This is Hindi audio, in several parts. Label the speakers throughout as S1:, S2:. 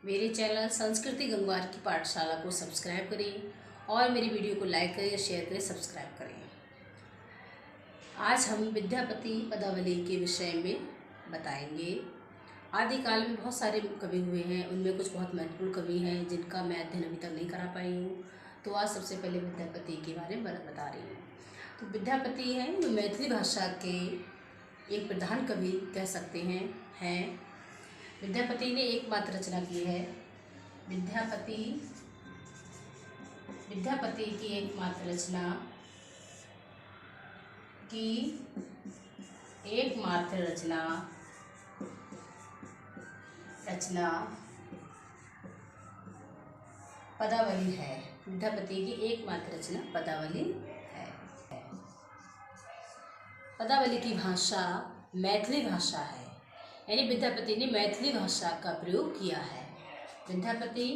S1: मेरे चैनल संस्कृति गंगवार की पाठशाला को सब्सक्राइब करें और मेरी वीडियो को लाइक करें, शेयर करें, सब्सक्राइब करें। आज हम विद्यापति पदावली के विषय में बताएंगे। आदिकाल में बहुत सारे कवि हुए हैं, उनमें कुछ बहुत महत्वपूर्ण कवि हैं जिनका मैं अध्ययन अभी तक नहीं करा पाई हूँ। तो आज सबसे पहले विद्यापति के बारे में बता रही हूँ। तो विद्यापति हैं जो मैथिली भाषा के एक प्रधान कवि कह सकते हैं। विद्यापति ने एकमात्र रचना की है। विद्यापति की एकमात्र रचना पदावली है। विद्यापति की एकमात्र रचना पदावली है। पदावली की भाषा मैथिली भाषा है, यानी विद्यापति ने मैथिली भाषा का प्रयोग किया है। विद्यापति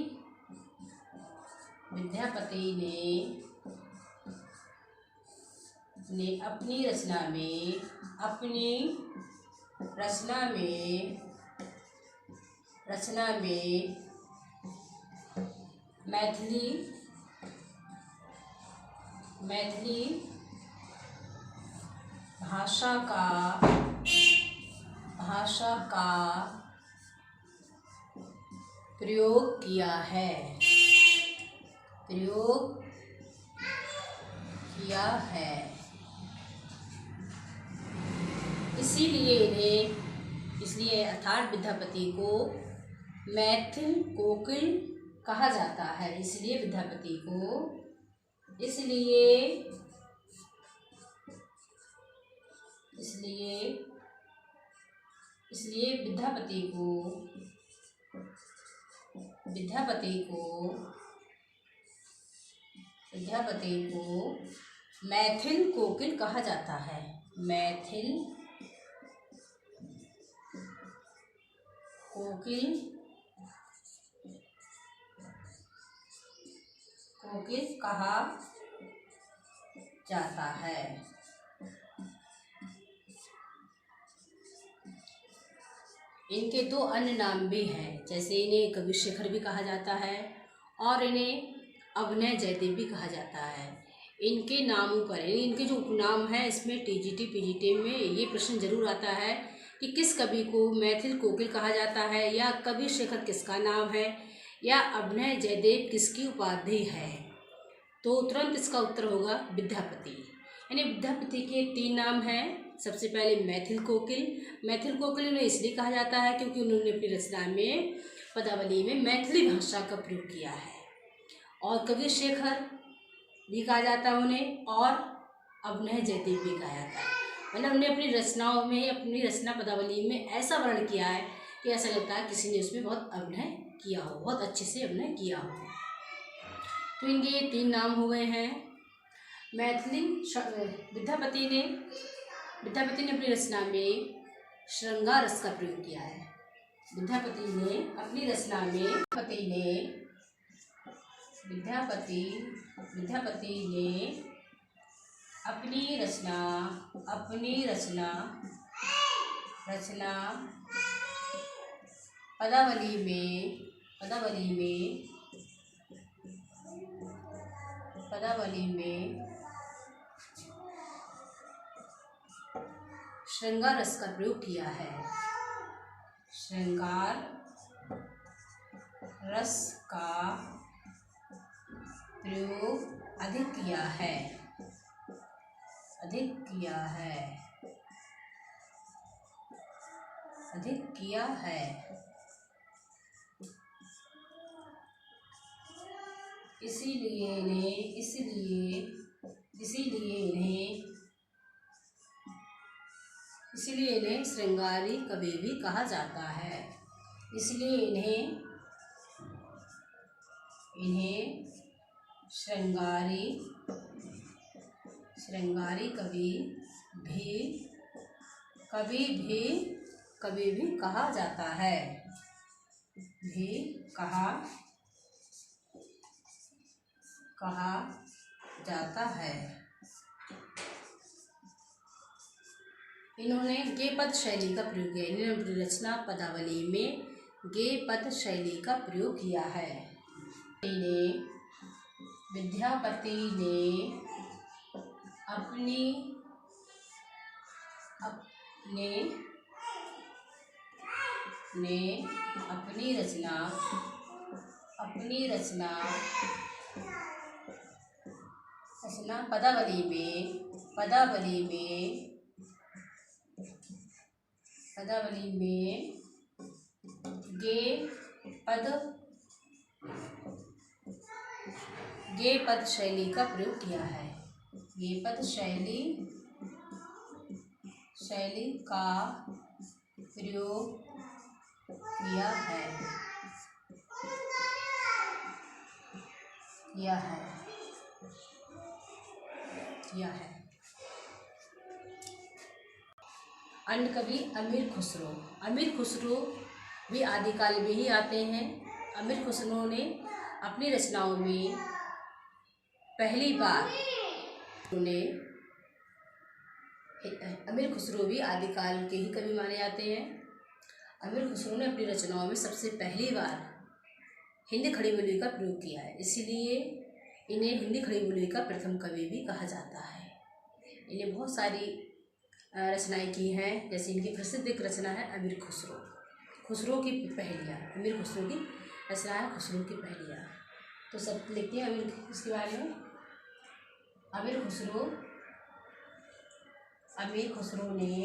S1: ने अपनी रचना में मैथिली भाषा का प्रयोग किया है। इसलिए अर्थात विद्यापति को मैथिल कोकिल कहा जाता है। इसलिए विद्यापति को मैथिल कोकिल कहा जाता है। मैथिल कोकिल कहा जाता है। इनके दो अन्य नाम भी हैं, जैसे इन्हें कवि शेखर भी कहा जाता है और इन्हें अभिनय जयदेव भी कहा जाता है। इनके नामों पर इनके जो उपनाम है, इसमें टीजीटी पीजीटी में ये प्रश्न जरूर आता है कि किस कवि को मैथिल कोकिल कहा जाता है, या कवि शेखर किसका नाम है, या अभिनय जयदेव किसकी उपाधि है। तो तुरंत इसका उत्तर होगा विद्यापति। यानी विद्यापति के 3 नाम हैं। सबसे पहले मैथिल कोकिल उन्हें इसलिए कहा जाता है क्योंकि उन्होंने अपनी रचना में पदावली में मैथिली भाषा का प्रयोग किया है। और कवि शेखर भी कहा जाता है उन्हें, और अभिनय जयदेव भी कहा जाता है। मतलब उन्हें अपनी रचनाओं में, अपनी रचना पदावली में ऐसा वर्णन किया है कि ऐसा लगता है किसी ने उसमें बहुत अभिनय किया हो, बहुत अच्छे से अभिनय किया हो। तो इनके ये 3 नाम हो गए हैं। विद्यापति ने अपनी रचना में श्रृंगार रस का प्रयोग किया है। विद्यापति ने अपनी रचना में पदावली में श्रृंगार रस का प्रयोग किया है। श्रृंगार रस का प्रयोग अधिक किया है। इसीलिए इन्हें श्रृंगारी कवि भी कहा जाता है। इसलिए इन्हें श्रृंगारी कवि भी कहा जाता है। इन्होंने गेयपद शैली का प्रयोग किया। इन्होंने अपनी रचना पदावली में गे पद शैली का प्रयोग किया है। विद्यापति ने अपनी रचना पदावली में गे पद शैली का प्रयोग किया है। गे पद शैली का प्रयोग किया है। अन्य कवि अमीर खुसरो भी आदिकाल में ही आते हैं। अमीर खुसरो ने अपनी रचनाओं में पहली बार अमीर खुसरो भी आदिकाल के ही कवि माने जाते हैं। अमीर खुसरो ने अपनी रचनाओं में सबसे पहली बार हिंदी खड़ी बोली का प्रयोग किया है, इसीलिए इन्हें हिंदी खड़ी बोली का प्रथम कवि भी कहा जाता है। इन्हें बहुत सारी रचनाएं की हैं, जैसे इनकी प्रसिद्ध एक रचना है अमीर खुसरो की पहेलियाँ। अमीर खुसरो की रचना है खुसरो की पहेलियाँ। तो सब लिखते हैं इसके बारे में। अमीर खुसरो ने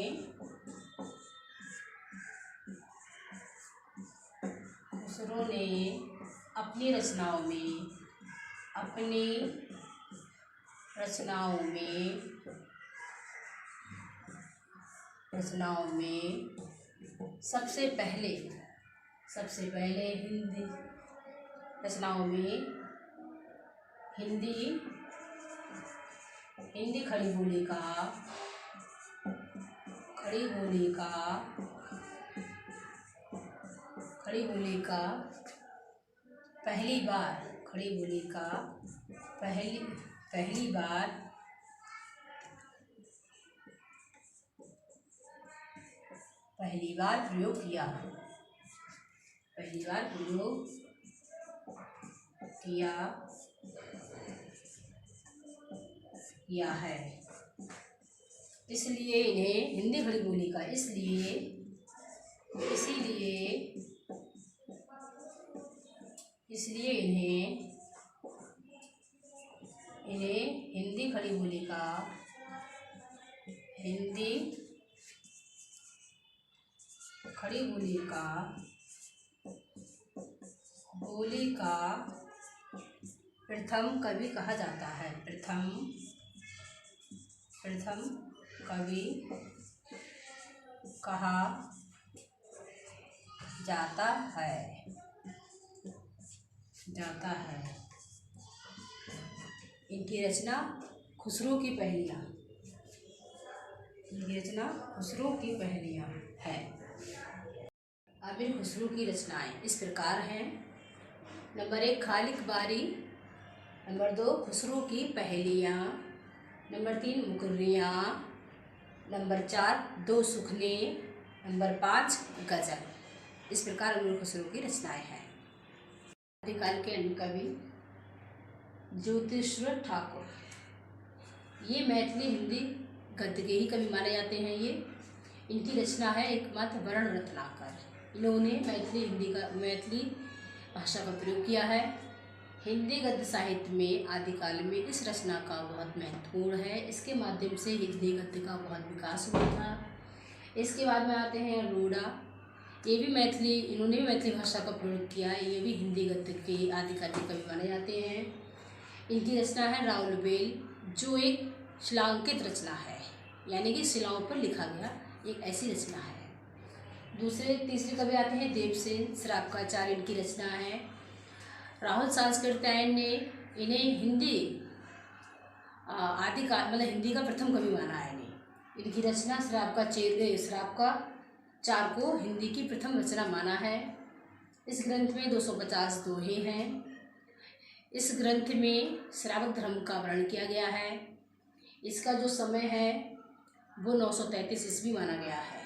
S1: अपनी रचनाओं में सबसे पहले हिंदी रचनाओं में हिंदी खड़ी बोली का पहली बार प्रयोग किया है। इसलिए इन्हें हिंदी खड़ी बोली का इसीलिए इन्हें हिंदी खड़ी बोली का प्रथम कवि कहा जाता है। प्रथम कवि कहा जाता है। इनकी रचना खुसरो की पहेलियाँ है। अमीर खुसरो की रचनाएं इस प्रकार हैं। नंबर 1 खालिक बारी, नंबर 2 खुसरो की पहेलियाँ, नंबर 3 मुकर्रियाँ, नंबर 4 दो सुखने, नंबर 5 गजल। इस प्रकार अमीर खुसरो की रचनाएं हैं। आदिकाल के अन्य कवि ज्योतिश्वर ठाकुर, ये मैथिली हिंदी गद्य के ही कवि माने जाते हैं। इनकी रचना है एकमात्र वर्ण रत्नाकर। इन्होंने मैथिली भाषा का प्रयोग किया है। हिंदी गद्य साहित्य में आदिकाल में इस रचना का बहुत महत्वपूर्ण है। इसके माध्यम से हिंदी गद्य का बहुत विकास हुआ था। इसके बाद में आते हैं रोड़ा, इन्होंने भी मैथिली भाषा का प्रयोग किया है। ये भी हिंदी गद्य के आदिकाल के कवि माने जाते हैं। इनकी रचना है राउलबेल, जो एक शिलांकित रचना है, यानी कि शिलाओं पर लिखा गया एक ऐसी रचना है। तीसरे कवि आते हैं देवसेन श्रावकाचार्य, इनकी रचना है। राहुल सांस्कृत्यायन ने इन्हें हिंदी हिंदी का प्रथम कवि माना है। इनकी रचना श्रावकाचार्य को हिंदी की प्रथम रचना माना है। इस ग्रंथ में 250 दोहे हैं। इस ग्रंथ में श्रावक धर्म का वर्णन किया गया है। इसका जो समय है वो 933 ईस्वी माना गया है।